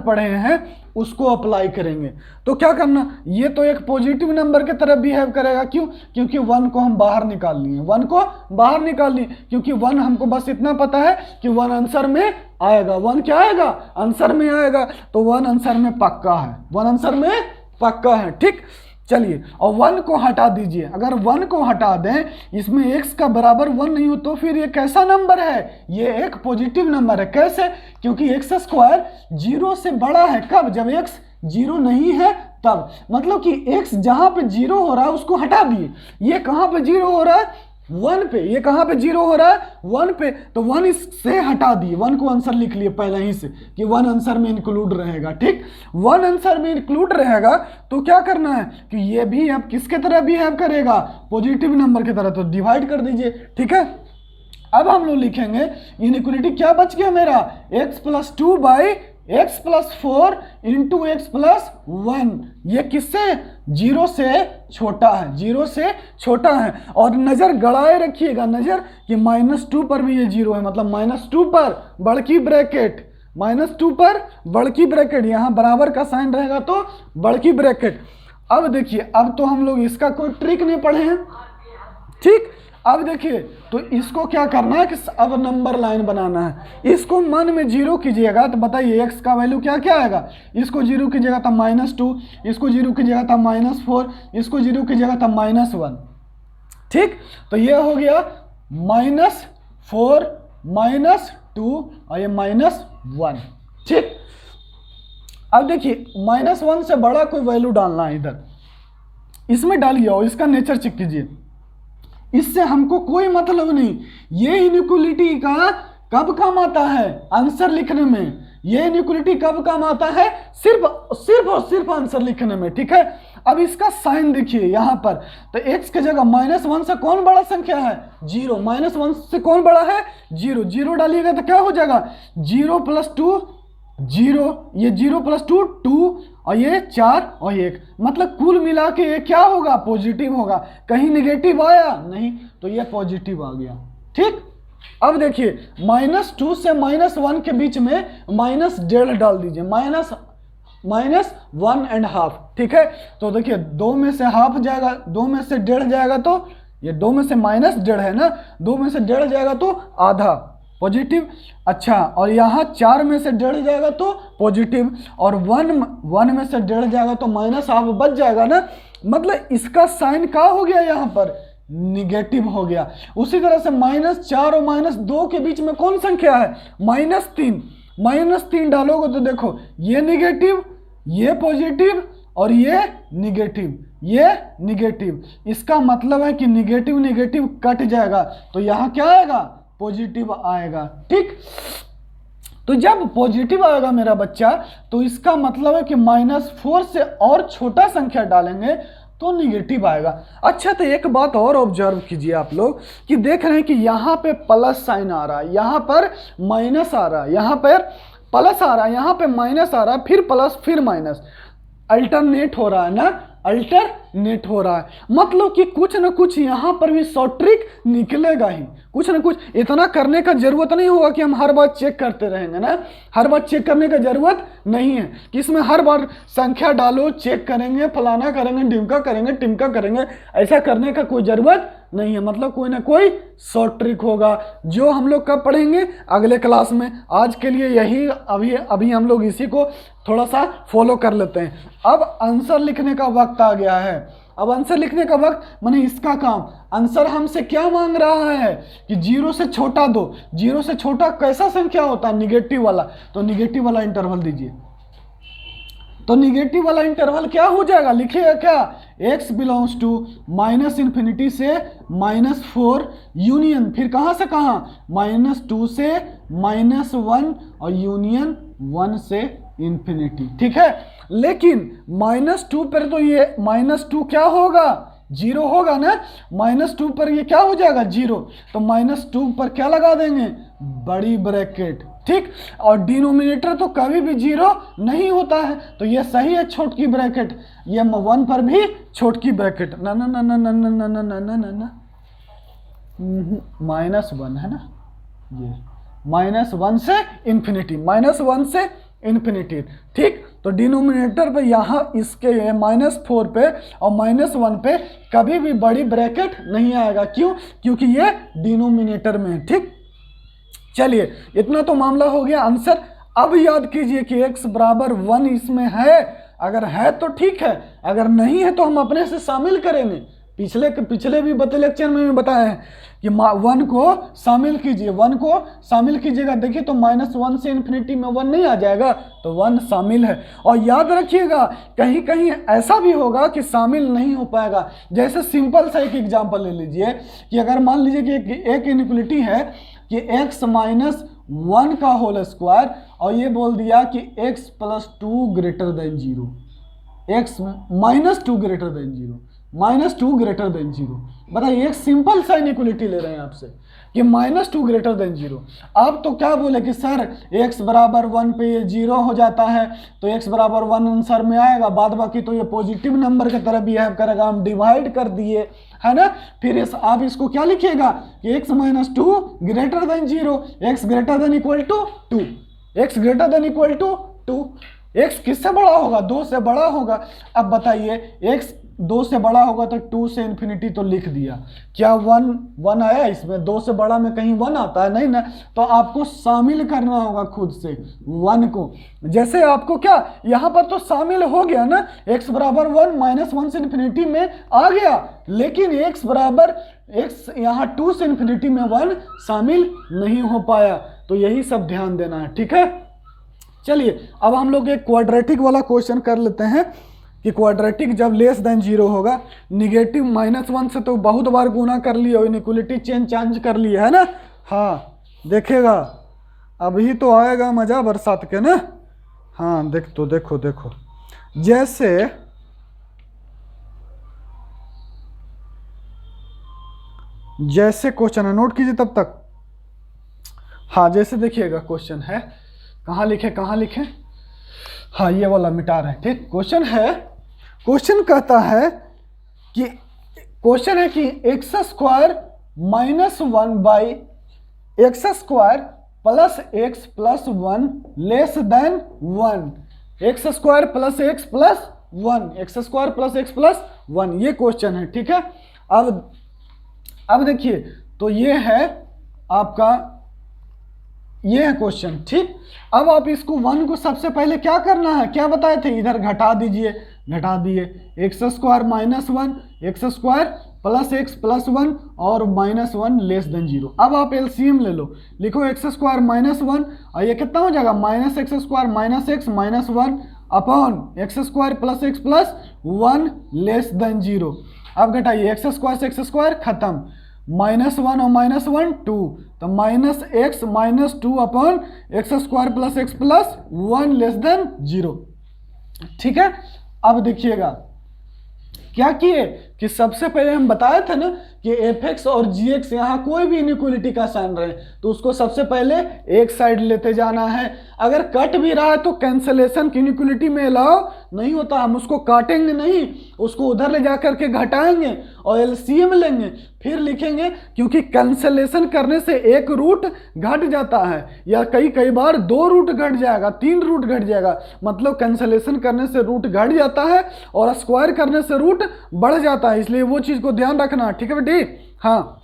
पढ़े हैं उसको अप्लाई करेंगे। तो क्या करना, ये तो एक पॉजिटिव नंबर की तरह बिहेव करेगा। क्यों? क्योंकि 1 को हम बाहर निकाल लिए, 1 को बाहर निकाल लिए, क्योंकि 1 हमको बस इतना पता है कि 1 आंसर में आएगा, 1 क्या आएगा, आंसर में आएगा, तो 1 आंसर में पक्का है, 1 आंसर में पक्का है, ठीक। चलिए, और 1 को हटा दीजिए, अगर 1 को हटा दें, इसमें x का बराबर 1 नहीं हो तो फिर ये कैसा नंबर है, ये एक पॉजिटिव नंबर है। कैसे? क्योंकि x स्क्वायर 0 से बड़ा है। कब? जब x 0 नहीं है तब, मतलब कि x जहां पे 0 हो रहा है उसको हटा दिए, ये कहां पे 0 हो रहा है, 1 पे, ये कहां पे 0 हो रहा है, 1 पे, तो 1 इससे हटा दिए, 1 को आंसर लिख लिए पहले ही से कि 1 आंसर में इंक्लूड रहेगा, ठीक। 1 आंसर में इंक्लूड रहेगा तो क्या करना है कि ये भी अब किसके तरह बिहेव करेगा, पॉजिटिव नंबर की तरह, तो डिवाइड कर दीजिए, ठीक है। अब हम लोग लिखेंगे इनइक्वलिटी क्या बच गया मेरा, x + 2 by x + 4 into x + 1, ये किससे, 0 से छोटा है, 0 से छोटा है। और नज़र गड़ाए रखिएगा, नज़र कि -2 पर भी ये 0 है, मतलब -2 पर बड़की ब्रैकेट, -2 पर बड़की ब्रैकेट, यहाँ बराबर का साइन रहेगा तो बड़की ब्रैकेट। अब देखिए, अब तो हम लोग इसका कोई ट्रिक नहीं पढ़े हैं, ठीक। अब देखिए, तो इसको क्या करना है कि अब नंबर लाइन बनाना है। इसको मन में 0 कीजिएगा तो बताइए x का वैल्यू क्या क्या आएगा, इसको 0 कीजिएगा तो -2, इसको 0 कीजिएगा तो -4, इसको 0 कीजिएगा तो -1, ठीक। तो ये हो गया -4 -2 और ये -1, ठीक। अब देखिए, -1 से बड़ा कोई वैल्यू डालना है, इधर इसमें डालिए और इसका नेचर चेक कीजिए, इससे हमको कोई मतलब नहीं। ये इनइक्वलिटी का कब काम आता है, आंसर लिखने में, ये इनइक्वलिटी कब काम आता है, सिर्फ और सिर्फ आंसर लिखने में, ठीक है। अब इसका साइन देखिए यहाँ पर, तो x की जगह -1 से कौन बड़ा संख्या है, 0, -1 से कौन बड़ा है, 0, 0 डालिएगा तो क्या हो जाएगा, 0 + 2 0, ये 0 + 2 2 और ये 4 और 1, मतलब कुल मिला के ये क्या होगा, पॉजिटिव होगा। कहीं निगेटिव आया नहीं, तो ये पॉजिटिव आ गया, ठीक। अब देखिए, -2 से -1 के बीच में -1.5 डाल दीजिए, -1.5, ठीक है। तो देखिए, 2 में से हाफ जाएगा, 2 में से 1.5 जाएगा, तो ये 2 में से -1.5 है ना, 2 में से 1.5 जाएगा तो आधा, पॉजिटिव। अच्छा, और यहाँ 4 में से 1.5 जाएगा तो पॉजिटिव, और 1 में से 1.5 जाएगा तो -1/2 बच जाएगा ना, मतलब इसका साइन क्या हो गया, यहाँ पर निगेटिव हो गया। उसी तरह से -4 और -2 के बीच में कौन संख्या है, -3, -3 डालोगे तो देखो ये निगेटिव, ये पॉजिटिव और ये निगेटिव, ये निगेटिव, इसका मतलब है कि निगेटिव निगेटिव कट जाएगा, तो यहाँ क्या आएगा, पॉजिटिव आएगा, ठीक। तो जब पॉजिटिव आएगा मेरा बच्चा, तो इसका मतलब है कि -4 से और छोटा संख्या डालेंगे तो निगेटिव आएगा। अच्छा, तो एक बात और ऑब्जर्व कीजिए आप लोग कि देख रहे हैं कि यहाँ पे प्लस साइन आ रहा है, यहाँ पर माइनस आ रहा है, यहाँ पर प्लस आ रहा है, यहाँ पे माइनस आ रहा है, फिर प्लस फिर माइनस, अल्टरनेट हो रहा है ना, अल्टरनेट हो रहा है, मतलब कि कुछ ना कुछ यहाँ पर भी शॉर्ट ट्रिक निकलेगा ही, कुछ ना कुछ। इतना करने का जरूरत नहीं होगा कि हम हर बार चेक करते रहेंगे ना, हर बार चेक करने का जरूरत नहीं है कि इसमें हर बार संख्या डालो, चेक करेंगे, फलाना करेंगे, ढिमका करेंगे, टिमका करेंगे, ऐसा करने का कोई जरूरत नहीं है। मतलब कोई ना कोई शॉर्ट ट्रिक होगा जो हम लोग कब पढ़ेंगे, अगले क्लास में। आज के लिए यही, अभी हम लोग इसी को थोड़ा सा फॉलो कर लेते हैं। अब आंसर लिखने का वक्त आ गया है, अब आंसर लिखने का वक्त, माने इसका काम। आंसर हमसे क्या मांग रहा है कि 0 से छोटा दो, 0 से छोटा कैसा संख्या होता है, निगेटिव वाला, तो निगेटिव वाला इंटरवल दीजिए, तो निगेटिव वाला इंटरवल क्या हो जाएगा, लिखिएगा क्या, x बिलोंग्स टू -∞ से -4 यूनियन, फिर कहाँ से कहाँ, -2 से -1 और यूनियन 1 से इंफिनिटी। ठीक है, लेकिन -2 पर तो ये -2 क्या होगा, 0 होगा ना, -2 पर ये क्या हो जाएगा, 0। तो -2 पर क्या लगा देंगे, बड़ी ब्रैकेट। ठीक, और डिनोमिनेटर तो कभी भी 0 नहीं होता है, तो ये सही है छोटकी ब्रैकेट, ये 1 पर भी छोटकी ब्रैकेट, ना ना ना ना ना ना ना ना ना ना ना ना -1 है ना, ये -1 से इंफिनिटी, -1 से इंफिनिटी। ठीक, तो डिनोमिनेटर पे यहाँ इसके -4 पे और -1 पे कभी भी बड़ी ब्रैकेट नहीं आएगा, क्यों, क्योंकि ये डिनोमिनेटर में है। ठीक, चलिए इतना तो मामला हो गया आंसर। अब याद कीजिए कि x बराबर 1 इसमें है, अगर है तो ठीक है, अगर नहीं है तो हम अपने से शामिल करेंगे। पिछले भी लेक्चर में भी बताया है कि 1 को शामिल कीजिए, 1 को शामिल कीजिएगा, देखिए तो -1 से इंफिनिटी में 1 नहीं आ जाएगा, तो 1 शामिल है। और याद रखिएगा कहीं कहीं ऐसा भी होगा कि शामिल नहीं हो पाएगा। जैसे सिंपल सा एक एग्जांपल ले लीजिए कि अगर मान लीजिए कि एक इनइक्वालिटी है कि x -1 का होल स्क्वायर, और ये बोल दिया कि x + 2 greater than 0, x -2 greater than 0, -2 greater than 0। बताइए, एक सिंपल सा इनइक्वालिटी ले रहे हैं आपसे कि -2 ग्रेटर देन 0। अब तो क्या बोले कि सर x बराबर 1 पे ये 0 हो जाता है, तो x बराबर 1 आंसर में आएगा, बाद बाकी तो ये पॉजिटिव नंबर की तरह बिहेव करेगा, हम डिवाइड कर दिए, है ना। फिर आप इसको क्या लिखिएगा कि x -2 greater than 0, x greater than equal to 2, x greater than equal to 2। x किससे बड़ा होगा, 2 से बड़ा होगा। अब बताइए x 2 से बड़ा होगा तो 2 से इंफिनिटी तो लिख दिया, क्या 1 आया इसमें, 2 से बड़ा में कहीं 1 आता है, नहीं ना, तो आपको शामिल करना होगा खुद से 1 को। जैसे आपको क्या यहाँ पर तो शामिल हो गया ना, x बराबर 1 -1 से इंफिनिटी में आ गया, लेकिन x बराबर x यहाँ 2 से इंफिनिटी में 1 शामिल नहीं हो पाया, तो यही सब ध्यान देना है। ठीक है, चलिए अब हम लोग एक क्वाड्रेटिक वाला क्वेश्चन कर लेते हैं कि क्वाड्रेटिक जब लेस देन 0 होगा, निगेटिव -1 से तो बहुत बार गुना कर लिए और इनइक्वालिटी चेंज कर लिए, है ना। हाँ देखिएगा अभी तो आएगा मज़ा बरसात के ना। हाँ देखो जैसे क्वेश्चन है, नोट कीजिए तब तक। हाँ जैसे देखिएगा क्वेश्चन है, कहाँ लिखे, हाँ ये वाला मिटा रहे हैं। ठीक, क्वेश्चन है, क्वेश्चन कहता है कि x² -1 x² + x + 1 less than 1, x² + x + 1, x² + x + 1, ये क्वेश्चन है। ठीक है, अब देखिए तो ये है आपका, ये है क्वेश्चन। ठीक, अब आप इसको 1 को सबसे पहले क्या करना है, क्या बताए थे, इधर घटा दिए, x² -1 x² + x + 1 और -1 लेस देन 0। अब आप एलसीएम ले लो, लिखो x² -1 और ये कितना हो जाएगा, -x² - x -1 upon x² + x + 1 less than 0। अब घटाइए, x² से x² खत्म, -1 और -1 2, तो -x - 2 upon x² + x + 1 less than 0। ठीक है, अब देखिएगा क्या किए कि सबसे पहले हम बताए थे ना कि fx और gx यहाँ कोई भी इनइक्वालिटी का साइन रहे तो उसको सबसे पहले एक साइड लेते जाना है। अगर कट भी रहा है तो कैंसलेशन की इनइक्वालिटी में अलाउ नहीं होता, हम उसको काटेंगे नहीं, उसको उधर ले जाकर के घटाएंगे और एलसीएम लेंगे, फिर लिखेंगे, क्योंकि कैंसलेशन करने से एक रूट घट जाता है या कई बार 2 रूट घट जाएगा, 3 रूट घट जाएगा, मतलब कैंसलेशन करने से रूट घट जाता है और स्क्वायर करने से रूट बढ़ जाता है, इसलिए वो चीज़ को ध्यान रखना। ठीक है बेटी, हाँ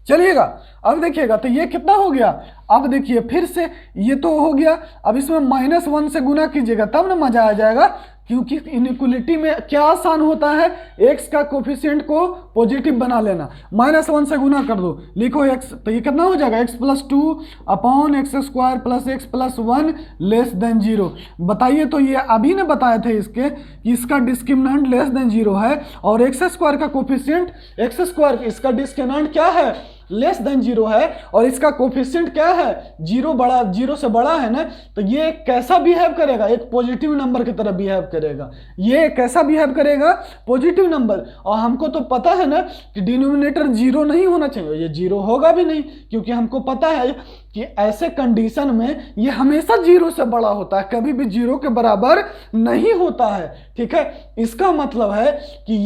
चलिएगा। अब देखिएगा तो ये कितना हो गया, अब देखिए फिर से ये तो हो गया, अब इसमें -1 से गुना कीजिएगा तब ना मजा आ जाएगा। क्योंकि इनइक्वलिटी में क्या आसान होता है, x का कोफिशिएंट को पॉजिटिव बना लेना, -1 से गुना कर दो, लिखो x, तो ये कितना हो जाएगा x + 2 upon x² + x + 1 less than 0। बताइए, तो ये अभी ने बताए थे इसके कि इसका डिस्क्रिमिनेंट लेस देन 0 है और x² का कोफिशिएंट x², इसका डिस्क्रिमिनेंट क्या है, लेस देन 0 है और इसका कोफिशिएंट क्या है, 0 से बड़ा है ना, तो ये कैसा बिहेव करेगा, एक पॉजिटिव नंबर की तरह बिहेव करेगा। ये कैसा बिहेव करेगा, पॉजिटिव नंबर। और हमको तो पता है ना कि डिनोमिनेटर 0 नहीं होना चाहिए, ये 0 होगा भी नहीं, क्योंकि हमको पता है कि ऐसे कंडीशन में ये हमेशा 0 से बड़ा होता है, कभी भी 0 के बराबर नहीं होता है। ठीक है, इसका मतलब है कि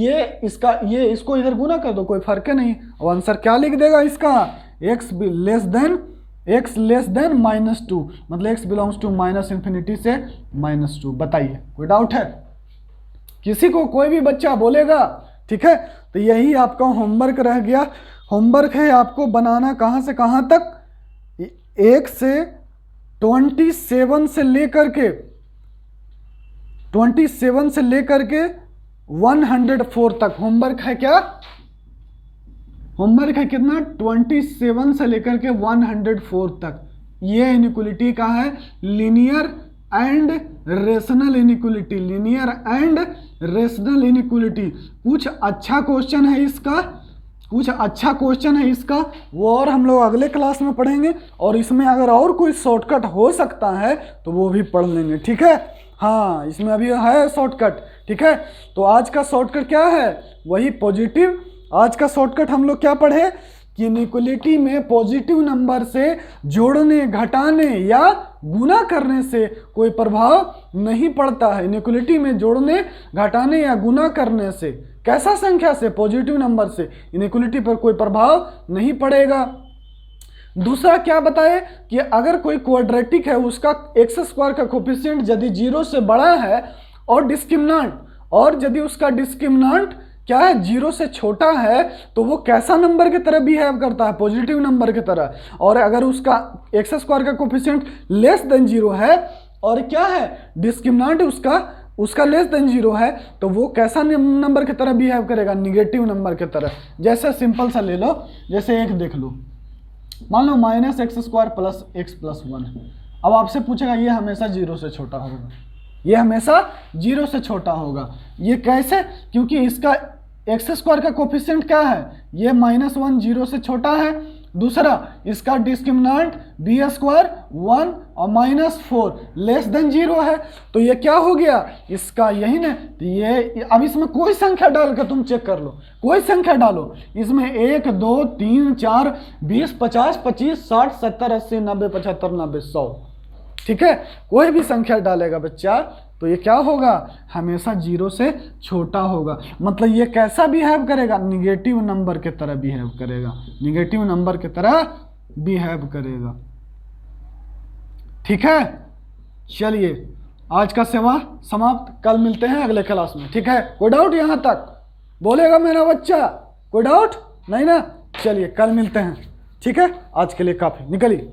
इसको इधर गुना कर दो, कोई फर्क नहीं। और आंसर क्या लिख देगा इसका, x लेस देन -2, मतलब x बिलोंग्स टू -∞ से -2। बताइए, कोई डाउट है किसी को, कोई भी बच्चा बोलेगा? ठीक है, तो यही आपका होमवर्क रह गया। होमवर्क है आपको बनाना कहाँ से कहाँ तक, 1 से 27 से लेकर के 104 तक होमवर्क है। क्या होमवर्क है, कितना, 27 से लेकर के 104 तक। ये इनइक्वलिटी का है linear and rational inequality, linear and rational inequality. कुछ अच्छा क्वेश्चन है इसका, वो और हम लोग अगले क्लास में पढ़ेंगे, और इसमें अगर और कोई शॉर्टकट हो सकता है तो वो भी पढ़ लेंगे। ठीक है, हाँ, इसमें अभी है शॉर्टकट। ठीक है, तो आज का शॉर्टकट क्या है, वही पॉजिटिव। आज का शॉर्टकट हम लोग क्या पढ़े कि इनइक्वलिटी में पॉजिटिव नंबर से जोड़ने, घटाने या गुना करने से कोई प्रभाव नहीं पड़ता है। इनइक्वलिटी में जोड़ने, घटाने या गुना करने से, कैसा संख्या से, पॉजिटिव नंबर से, इनइक्वलिटी पर कोई प्रभाव नहीं पड़ेगा। दूसरा क्या बताए कि अगर कोई क्वाड्रेटिक है, उसका x² का कोफिशिएंट यदि 0 से बड़ा है और डिस्क्रिमिनेंट, और यदि उसका डिस्क्रिमिनेंट क्या है, 0 से छोटा है, तो वो कैसा नंबर की तरह बिहेव करता है, पॉजिटिव नंबर की तरह। और अगर उसका x² का कोफिशिएंट लेस देन 0 है और क्या है, डिस्क्रिमिनेंट उसका लेस देन 0 है, तो वो कैसा नंबर की तरह बिहेव करेगा, निगेटिव नंबर की तरह। जैसे सिंपल सा ले लो, जैसे एक देख लो, मान लो -x² + x + 1 है। अब आपसे पूछेगा ये हमेशा 0 से छोटा होगा, ये हमेशा 0 से छोटा होगा। ये कैसे, क्योंकि इसका x² का कोफिशिएंट क्या है, ये -1, 0 से छोटा है। दूसरा, इसका डिस्क्रिमिनेंट b² 1 और -4 लेस देन 0 है, तो ये क्या हो गया, इसका यही ना, तो ये अब इसमें कोई संख्या डाल कर तुम चेक कर लो, कोई संख्या डालो इसमें, 1 2 3 4 20 50 25 60 70 80 90 75 90 100। ठीक है, कोई भी संख्या डालेगा बच्चा तो ये क्या होगा, हमेशा 0 से छोटा होगा। मतलब ये कैसा बिहेव करेगा, निगेटिव नंबर की तरह बिहेव करेगा, निगेटिव नंबर की तरह बिहेव करेगा। ठीक है, चलिए आज का सेवा समाप्त, कल मिलते हैं अगले क्लास में। ठीक है, कोई डाउट यहाँ तक बोलेगा मेरा बच्चा, कोई डाउट नहीं ना? चलिए कल मिलते हैं। ठीक है, आज के लिए काफी, निकलिए।